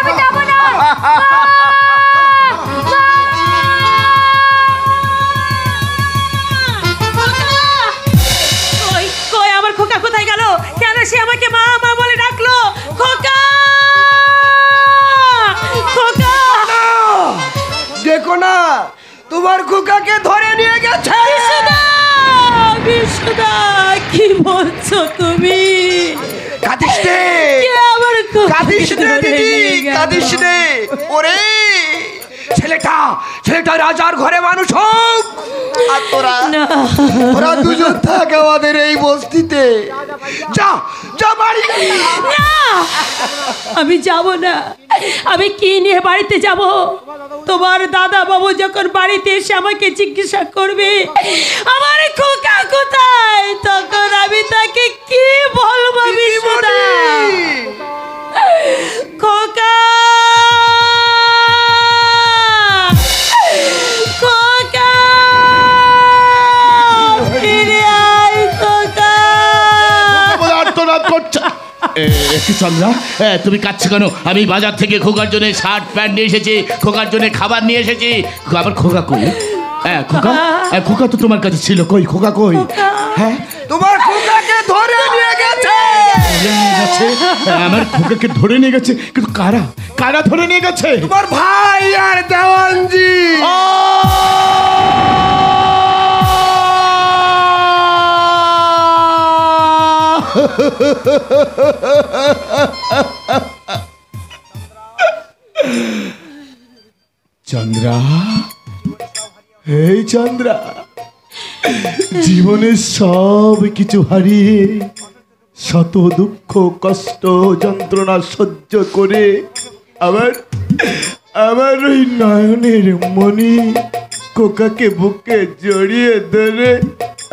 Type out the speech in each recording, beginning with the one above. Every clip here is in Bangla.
আমি যাবো না। কই আমার খোকা কোথায় গেল? কেন সে আমাকে মা মা বলে ডাকলো? খোকা, খোকা, দেখো না তোমার খোকাকে ধরে নিয়ে গেছে। বিশুদা, কি বলছো তুমি? কাঁদিস নে, কাঁদিস নে দিদি, কাঁদিস নে। ওরে ছেলেটা রাজার ঘরে মানুষ হোক, আর তোরা দুজন থাক আমাদের এই বস্তিতে। যা যা বাড়ি। না, আমি যাব না। আমি কি নিয়ে বাড়িতে যাব? তোমার দাদা বাবু যখন বাড়িতে এসে আমাকে জিজ্ঞাসা করবে আমার খোকা কোথায়, তখন আমি তাকে কি বলবো? বিশুদা, খোকা, খোকা, ফিরে আয় খোকা। চন্দ্রা, তুমি কাঁদছো কেন? আমি বাজার থেকে খোকার জন্য শার্ট প্যান্ট নিয়ে এসেছি, খোকার জন্য খাবার নিয়ে এসেছি। আবার খোকা কই? খোকা, খোকা তো তোমার কাছে ছিল। কই খোকা কই? হ্যাঁ, তোমার খোকাকে ধরে নিয়ে গেছে। আমার খোকাকে ধরে নিয়ে গেছে, কিন্তু কারা কারা ধরে নিয়ে গেছে? তোমার ভাই আর দেওয়ানজি। চন্দ্রা, এই চন্দ্রা, জীবনের সব কিছু হারিয়ে শত দুঃখ কষ্ট যন্ত্রণা সহ্য করে আমার ওই নয়নের মণি খোকাকে বুকে জড়িয়ে ধরে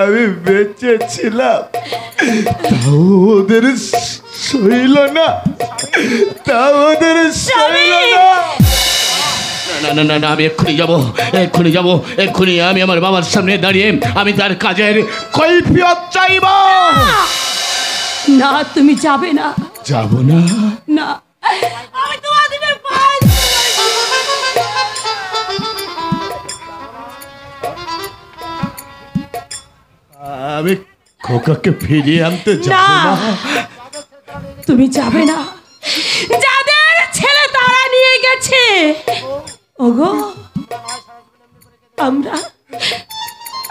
আমি বেঁচে ছিলাম। তাও ওদের সইল না, তাও ওদের সইল না। না না না না, আমি এক্ষুনি যাবো, আমি আমার বাবার সামনে দাঁড়িয়ে আমি তার কাজের কৈফিয়ত চাইব। না, তুমি যাবে না। যাব না? না, আমি তোমাদের পাই। আমি খোকাকে ফিরিয়ে আনতে যাব না। তুমি যাবে না। যাদের ছেলে তারা নিয়ে গেছে, ওগো,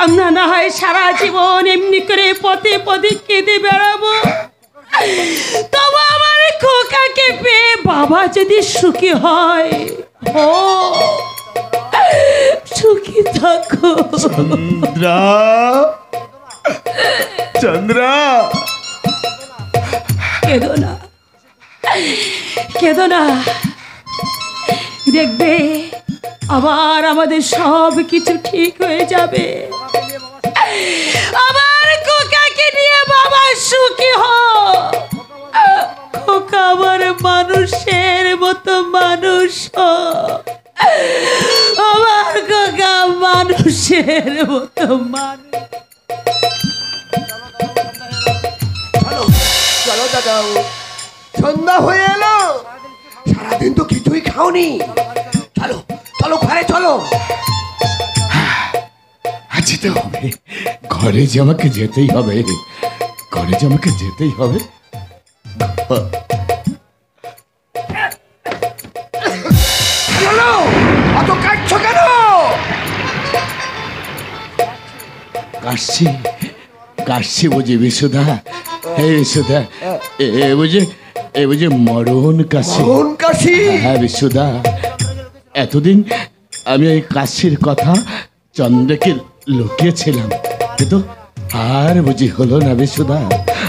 আমরা না হয় সারা জীবন এমনি করে পথে পথে কেঁদে বেড়াবো, তবু আমার খোকাকে পেয়ে বাবা যদি সুখী হয়, ও সুখী থাকো। চন্দ্রা, চন্দ্রা, কেঁদো না, কেঁদো না। দেখবে আবার আমাদের সব কিছু ঠিক হয়ে যাবে। আমার খোকাকে নিয়ে বাবা সুখী হোক। খোকা আমার মানুষের মতো মানুষ হোক। আমার খোকা মানুষের মতো মানুষ। চলো দাদা, সন্ধ্যা হয়ে এলো, সারাদিন তো কিছুই খাওনি। চলো চলো, ঘরে চলো। যেতে হবে, ঘরে যে আমাকে যেতেই হবে, ঘরে যে আমাকে যেতেই হবে। চলো, অত কাটছো কেন? কাশছি বুঝি বিশুদা, হে বিশুদা, এ বুঝে মরণ কাশি। হ্যাঁ বিশুদা, এতদিন আমি এই কাশির কথা চন্দ্রকে লুকিয়েছিলাম, কিন্তু আর বুঝি হলো না বিশুদা।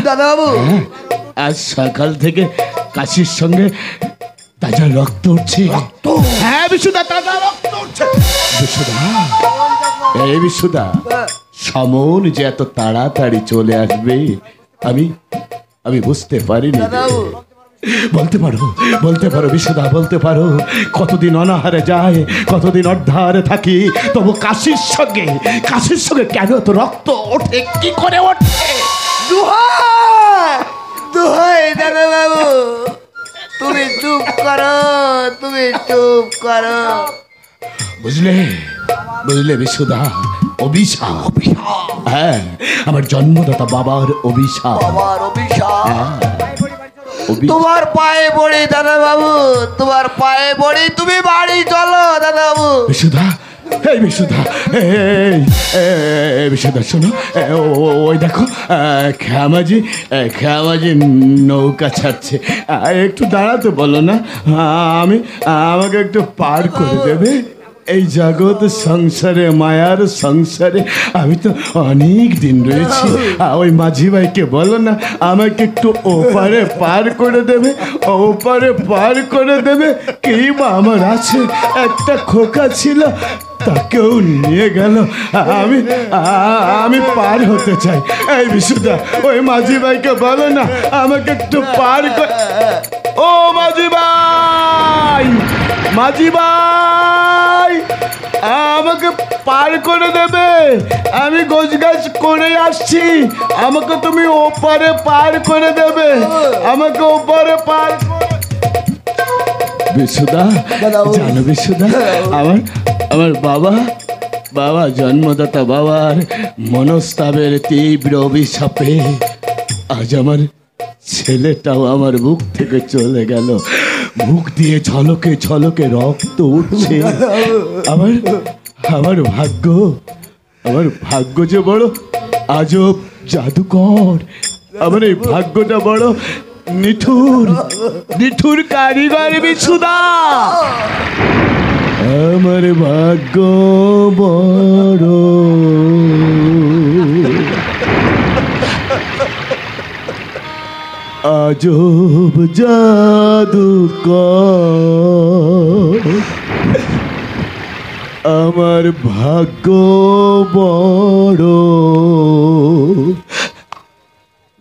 দাদা বাবু, আজ সকাল থেকে কাশির সঙ্গে তাজা রক্ত উঠছে। হ্যাঁ বিশুদা, তাজা রক্ত উঠছে। বিশুদা, এই বিশুদা, সমন যে এত তাড়াতাড়ি চলে আসবে আমি বুঝতে পারিনি। বলতে পারো বিশুদা, বলতে পারো কতদিন অনাহারে যায়, কতদিন অর্ধারে থাকি, তবু কাশির সঙ্গে কেন তো রক্ত ওঠে, কি করে ওঠে? দোহাই দাদা বাবু, তুমি চুপ করো। তুমি চুপ করো। বুঝলে বুঝলে বিশুদা, অভিশাপ। হ্যাঁ, আমার জন্মদাতা বাবার অভিশাপ। বাবার অভিশাপ। অভি- তোমার পায়ে পড়ি দাদা বাবু, তোমার পায়ে পড়ি, তুমি বাড়ি চলো দাদা বাবু। বিশুদা, এই বিশুদা, এই বিশুদা শোনো, ওই দেখো খেমাজি নৌকা ছাড়ছে। একটু দাঁড়াতে বলো না, আমাকে একটু পার করে দেবে। এই জগৎ সংসারে, মায়ার সংসারে আমি তো অনেক দিন রয়েছি। ওই মাঝি ভাইকে বলো না আমাকে একটু ওপারে পার করে দেবে, ওপারে পার করে দেবে। কি বা আমার আছে, একটা খোকা ছিল, তাকেও নিয়ে গেল। আমি পার হতে চাই। এই বিশুদা, ওই মাঝি ভাইকে বলো না আমাকে একটু পার করে। ও মাঝি ভাই, মাঝি ভাই, আমাকে পার করে দেবে। আমি গোছগাছ করে আসছি, আমাকে তুমি ওপারে পার করে দেবে, আমাকে ওপারে পার। বিশুদা, জানো বিশুদা, আমার বাবা জন্মদাতা বাবার মনস্তাবের তীব্র অভিশাপে আজ আমার ছেলেটাও আমার বুক থেকে চলে গেল। মুখ দিয়ে ঝলকে ঝলকে রক্ত উঠছে। আমার ভাগ্য যে বড় আজব জাদুকর। আমার এই ভাগ্যটা বড় নিঠুর কারিগর বিশুদা। আমার ভাগ্য বড় আজব জাদুকর। আমার ভাগ্য বড়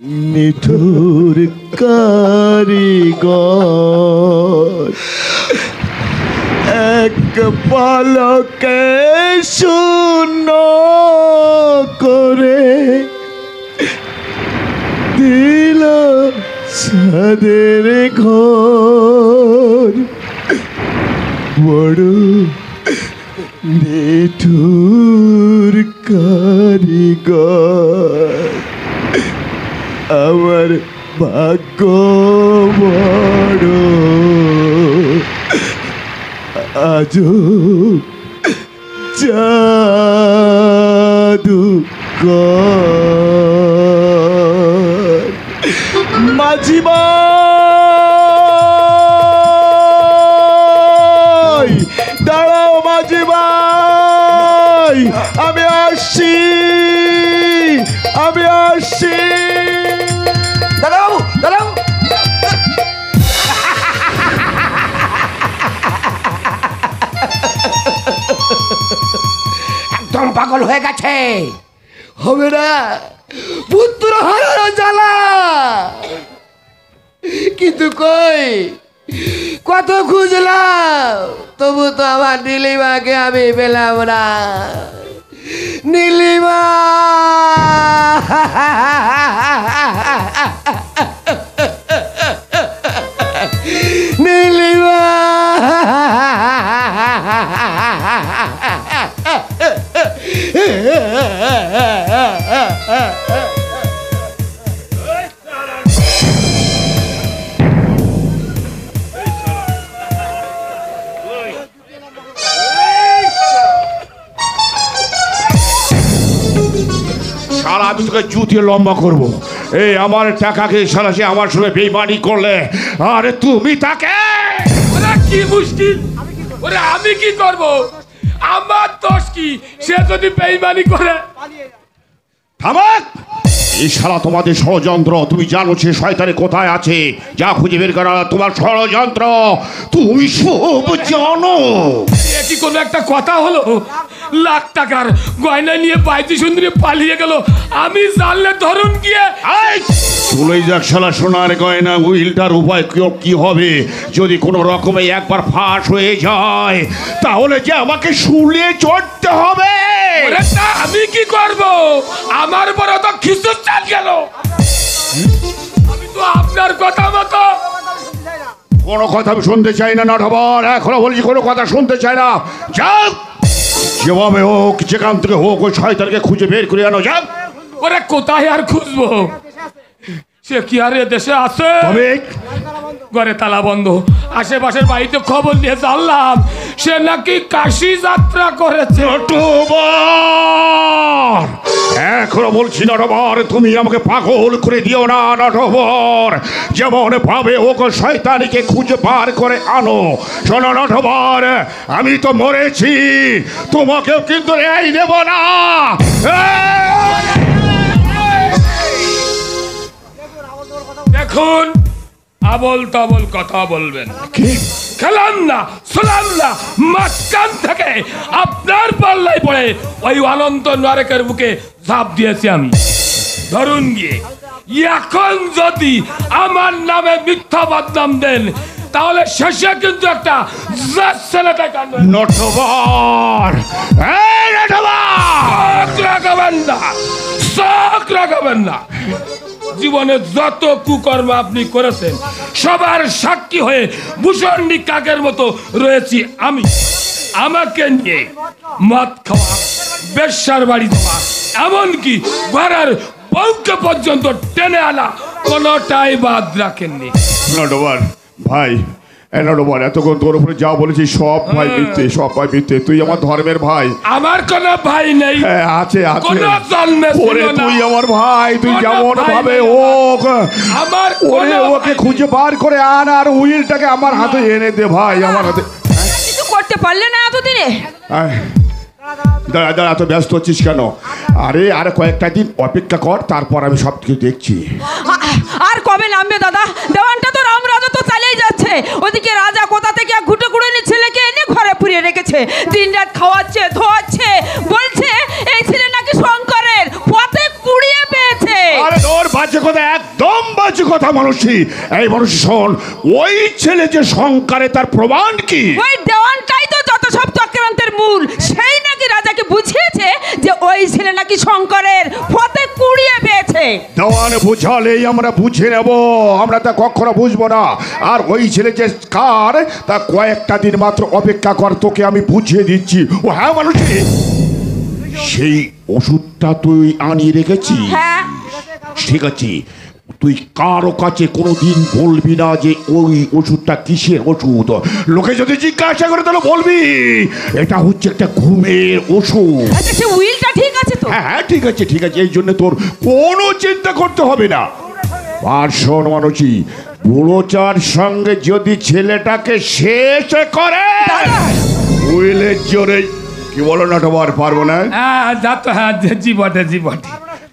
নিঠুর কারিগর। এক পলকে শূন্য করে দিল ছাদের ঘর। বড় নিঠুর কারিগর। আমার ভাগ্য বড় আজব জাদুকর। মাঝি ভাই, দাঁড়াও মাঝি ভাই, আমি আসছি। দাদা বাবু, দাদা বাবু। একদম পাগল হয়ে গেছে। হবে না, পুত্র হারানো জ্বালা। কিন্তু কই, কত খুঁজলাম, তবু তো আমার নীলিমাকে আমি পেলাম না। নীলিমা, নীলিমা। শালা আমি তোকে জুতিয়ে লম্বা করবো। এই আমার টাকাকে শালা সে আমার সঙ্গে বেইমানি করলে, আরে তুমি তাকে। ওরা কি মুশকিল, ওরে আমি কি করব? আমার দোষ কি? সে যদি বেইমানি করে। থামাক! এই শালা তোমাদের ষড়যন্ত্র। তুমি জানো সে শয়তানে কোথায় আছে, যা খুঁজে বের করা তোমার ষড়যন্ত্র। তুমি সব জানো। এ কি কোনো একটা কথা হলো? লাখ টাকার গয়না নিয়ে বাইতি সুন্দরী পালিয়ে গেল, আমি জানলে ধরুন গিয়ে। চলেই যাক শালা সোনার গয়না। উইলটার উপায় কি হবে যদি কোনো রকমে একবার ফাঁস হয়ে যায়? তাহলে যে আমাকে শুলিয়ে চড়তে হবে। ওরে তা আমি কি করব? আমার বড় তো খিস্তুর চাল গেল। আমি তো আপনার কথা মতো কোনো কথা আমি শুনতে চাই না নটবর, এখনো বলছি কোনো কথা শুনতে চাই না। যাক, যেভাবে হোক যেখান থেকে হোক ওই শয়তানকে খুঁজে বের করে আনো। যাক। ওরে কোথায় আর খুঁজবো, সে কি আর এ দেশে আছে? ঘরে তালা বন্ধ। আশেপাশের বাড়িতে খবর নিয়ে জানলাম সে নাকি কাশি যাত্রা করেছে। এখনো বলছি নটবর, তুমি আমাকে পাগল করে দিও না নটবর। যেমন ভাবে ওকে শয়তানিকে খুঁজে পার করে আনো। শোনো নটবর, আমি তো মরেছি, তোমাকেও কিন্তু এই দেব না। দেখুন, আবল তাবল কথা বলবেন, খেলাম না শুনলাম না, মাঝখান থেকে আপনার পাল্লায় পড়ে ওই অনন্ত নরকের বুকে ঝাঁপ দিয়েছি আমি। ধরুন গিয়ে, এখন যদি আমার নামে মিথ্যা বদনাম দেন তাহলে শেষে কিন্তু একটা ছেলেটা কাণ্ড। নটবর, এই নটবর, চোখ রাখাবেন না, চোখ রাখাবেন না। জীবনে যত কুকর্ম আপনি করেছেন সবার সাক্ষী হয়ে ভূষণ্ডী কাকের মতো রয়েছি আমি। আমাকে নিয়ে মদ খাওয়া, বেশ্যার বাড়ি দেওয়া, এমনকি ঘরের বউকে পর্যন্ত টেনে আনা কোনোটাই বাদ রাখেননি। নটবর ভাই, নটবর, এতক্ষণ তোর উপরে যা বলেছি সব ভাই মিথ্যে, সব ভাই মিথ্যে। তুই আমার ধর্মের ভাই। আমার কোনো ভাই নেই। হ্যাঁ, আছে আছে। কোনো জন্মে ছিল না। তুই আমার ভাই, তুই যেমন ভাবে হোক আমার ওরে ওকে খুঁজে বার করে আন আর উইলটাকে আমার হাতে এনে দে ভাই, আমার হাতে। কিছু করতে পারলে না এতদিনে? দাঁড়া দাঁড়া, এত ব্যস্ত হচ্ছিস কেন? আরে আর কয়েকটা দিন অপেক্ষা কর, তারপর আমি সব কিছু দেখছি। আর কবে নামবে দাদা? দেওয়ানটা তো রামরাজা তো চালিয়ে যাচ্ছে। ওদিকে রাজা কোথা থেকে এক ঘুটে কুড়ে ছেলেকে এনে ঘরে পুড়িয়ে রেখেছে, দিন রাত খাওয়াচ্ছে ধোয়াচ্ছে, বলছে এই ছেলে নাকি শঙ্করের, পথে কুড়িয়ে পেয়েছে। আরে তোর বাজে কথা, একদম বাজে কথা মানুষই। এই মানুষ শোন, ওই ছেলে যে শঙ্করে তার প্রমাণ কি? ওই দেওয়ানটাই তো যত সব চক্রান্তের মূল। সেই নাকি রাজাকে বুঝিয়েছে যে ওই ছেলে নাকি শঙ্করের, পথে কুড়িয়ে পেয়েছে। দেওয়ান বুঝালেই আমরা বুঝে নেব, আমরা তা কখনো বুঝবো না। আর ওই ছেলে যে কার তা কয়েকটা দিন মাত্র অপেক্ষা কর, তোকে আমি বুঝিয়ে দিচ্ছি। ও হ্যাঁ মানুষই, সেই ওষুধটা তুই আনিয়ে রেখেছিস? হ্যাঁ। ঠিক আছে, তুই কারো কাছে কোনোদিন বলবি না যে ওই ওষুধটা কিসের ওষুধ। লোকে যদি জিজ্ঞাসা করে তাহলে বলবি এটা হচ্ছে একটা ঘুমের ওষুধ। আচ্ছা, সে উইলটা ঠিক আছে তো? হ্যাঁ ঠিক আছে ঠিক আছে, এই জন্য তোর কোনো চিন্তা করতে হবে না। আর শোন মানুষই, বুড়োচার সঙ্গে যদি ছেলেটাকে শেষ করে উইলের জোরে, কি বলো নটবর, পারবো না? হ্যাঁ যাতো, হ্যাঁ জি বটে, জি বটে।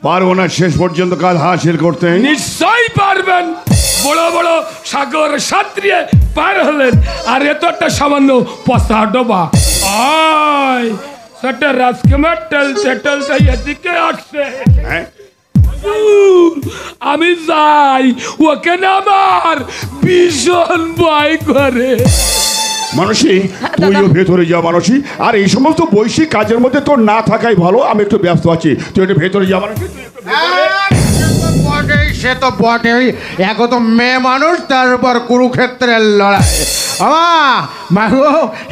পারবো না শেষ পর্যন্ত কাজ হাসিল করতে? নিশ্চয়ই পারবেন। বড় বড় সাগর সাঁতরিয়ে পার হলেন, আর এত একটা সামান্য পচা ডোবা। আয় সেটা রাজকুমার টেলতে টেলতে এদিকে আসছে। হ্যাঁ, আমি যাই, ওকে না আমার ভীষণ ভয় করে। মানুষই তুইও ভেতরে যা মানুষই। আর এই সমস্ত বৈশ্বিক কাজের মধ্যে তোর না থাকাই ভালো, আমি একটু ব্যস্ত আছি, তুই একটু ভেতরে যা মানুষই। সে তো বটেই, এখন তো মেয়ে মানুষ, তার উপর কুরুক্ষেত্রের লড়াই। মাগো,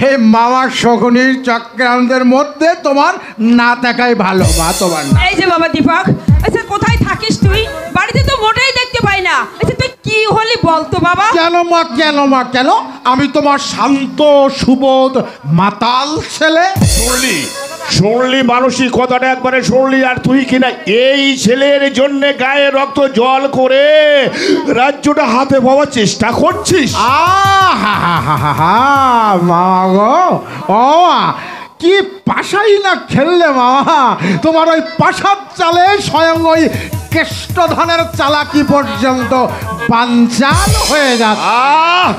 এই মামার শকুনির চক্রান্তের মধ্যে তোমার না থাকাই ভালো। মা তোমার না। এই যে বাবা দীপক, আচ্ছা কোথায় থাকিস তুই? বাড়িতে তো মোটেই দেখতে পাই না। আচ্ছা তুই কি হলি বলতো বাবা? কেন মা, কেন মা, কেন? আমি তোমার শান্ত সুবোধ মাতাল ছেলে। শুনলি মানুষই কথাটা একবারে শুনলি। আর তুই কিনা এই ছেলের জন্য গায়ে রক্ত জল করে রাজ্যটা হাতে পাওয়ার চেষ্টা করছিস। মা গো, ও কি পাশাই না খেললে মামা। তোমার ওই পাশার চালে স্বয়ং ওই কেষ্টধনের চালাকি পর্যন্ত বানচাল হয়ে যাচ্ছে।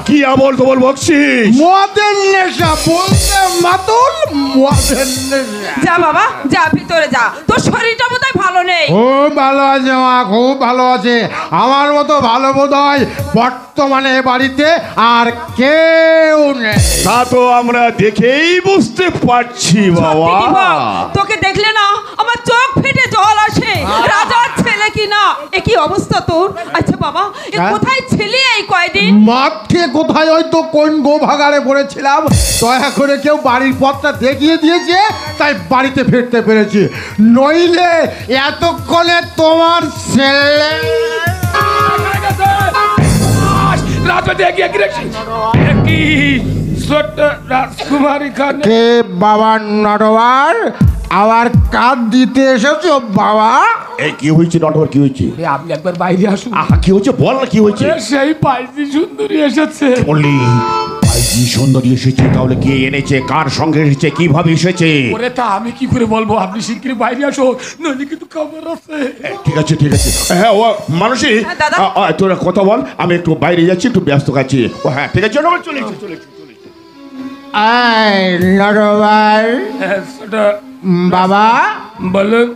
কি আবল তো বল বকছিস? মদের নেশা বলতে মাতুল, মদের নেশা। যা বাবা যা, ভিতরে যা, তোর শরীরটা বোধহয় ভালো নেই। খুব ভালো আছে মা, খুব ভালো আছে। আমার মতো ভালো বোধ হয় বর্তমানে বাড়িতে আর কেউ নেই। তা তো আমরা দেখেই বুঝতে পারছি বাবা। তোকে দেখলে না আমার চোখ ফেটে জল আসে। রাজার ছেলে কি পাচ্ছি না। এ কি অবস্থা তোর? আচ্ছা বাবা, এ হ্যাঁ? কোথায় ছিলে এই কয়দিন? মাঠে কোথায় হয়তো কোন গোভাগারে পড়েছিলাম, দয়া করে কেউ বাড়ির পথটা দেখিয়ে দিয়েছে, তাই বাড়িতে ফিরতে পেরেছি। নইলে এতক্ষণে তোমার ছেলে রাজপথে এগিয়ে গিয়েছি। কি ছোট্ট রাজকুমারী খান কে বাবা নটবার? আবার কাঁদ দিতে এসেছো বাবা? এই কি হয়েছে নটবর, কি হয়েছে? আপনি একবার বাইরে আসুন। আহা, কি হয়েছে বল না, কি হয়েছে? সেই পাইজি সুন্দরী এসেছে। বললি আইজি সুন্দরী এসেছে, তাহলে কে এনেছে, কার সঙ্গে এসেছে, কিভাবে এসেছে? ওরে তা আমি কি করে বলবো, আপনি শিগগিরই বাইরে আসো, নইলে কিন্তু খবর আছে। ঠিক আছে ঠিক আছে। হ্যাঁ ও মানুষই, দাদা। তোরা কথা বল, আমি একটু বাইরে যাচ্ছি, একটু ব্যস্ত আছি। ও হ্যাঁ ঠিক আছে, চলে চলে চলে। এই নটবার হ্যাঁ, সেটা বাবা, বলুন।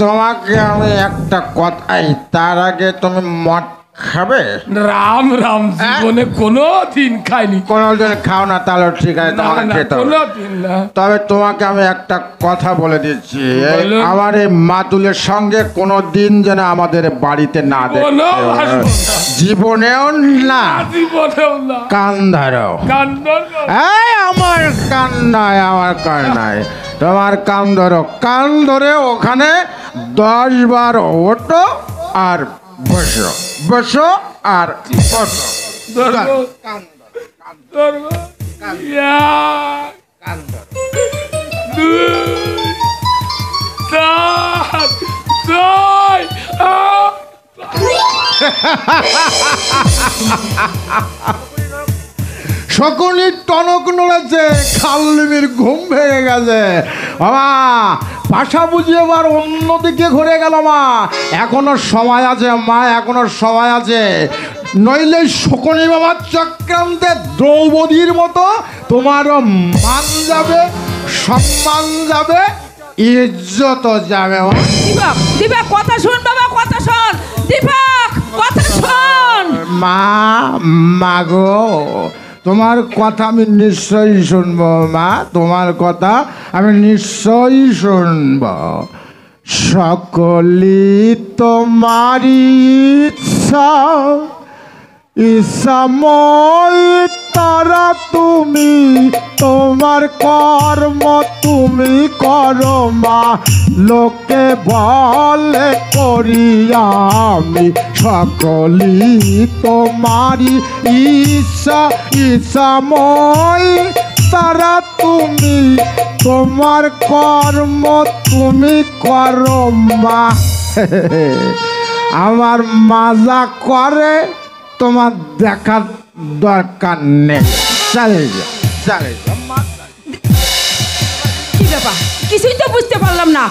তোমাকে আমি একটা কথাই, তার আগে তুমি মদ খাবে? রাম রাম, জীবনে কোনো দিন খাইনি। কোনোদিন খাও না, তাহলে ঠিক আছে, না তোমাকে না, খেতে হবে। কোনো দিন না। তবে তোমাকে আমি একটা কথা বলে দিচ্ছি, বলুন। আমার এই মাতুলের সঙ্গে কোনো দিন যেন আমাদের বাড়িতে না কোনো দেখতে হয়। আসবো না। জীবনেও না, জীবনেও না। কান ধরো। কান্দন এই আমার কান নাই, আমার কান নাই, তোমার কান ধরো। কান ধরে ওখানে 10 বার ওঠো আর বসো, বসো আর ওঠো। ধরবো ধরবো। এক, দুই, চার, ছয়, আট। শকুনি টনক নড়েছে, খাল্লিমির ঘুম ভেঙে গেছে। বাবা পাশা বুঝিয়ে আবার অন্যদিকে ঘুরে গেল। মা এখনো সময় আছে, মা এখনো সময় আছে, নইলে শকুনি বাবার চক্রান্তে দ্রৌপদীর মতো তোমারও মান যাবে, সম্মান যাবে, ইজ্জত যাবে। দীপক, দীপক কথা শোন বাবা, কথা শোন। দীপক কথা শোন। মা, মাগো তোমার কথা আমি নিশ্চয়ই শুনবো। মা তোমার কথা আমি নিশ্চয়ই শুনব। সকলি তোমারই ইচ্ছা, ইচ্ছাময় তারা তুমি, তোমার কর্ম তুমি করো মা, লোকে বলে করি আমি, সকলি তোমারই ইচ্ছা, ইচ্ছাময় তারা তুমি, তোমার কর্ম তুমি করো মা। আমার মাজা করে তোমার দেখার দরকার নেই, চলে যা, চলে যা। কি ব্যাপার? কিছুই তো বুঝতে পারলাম না।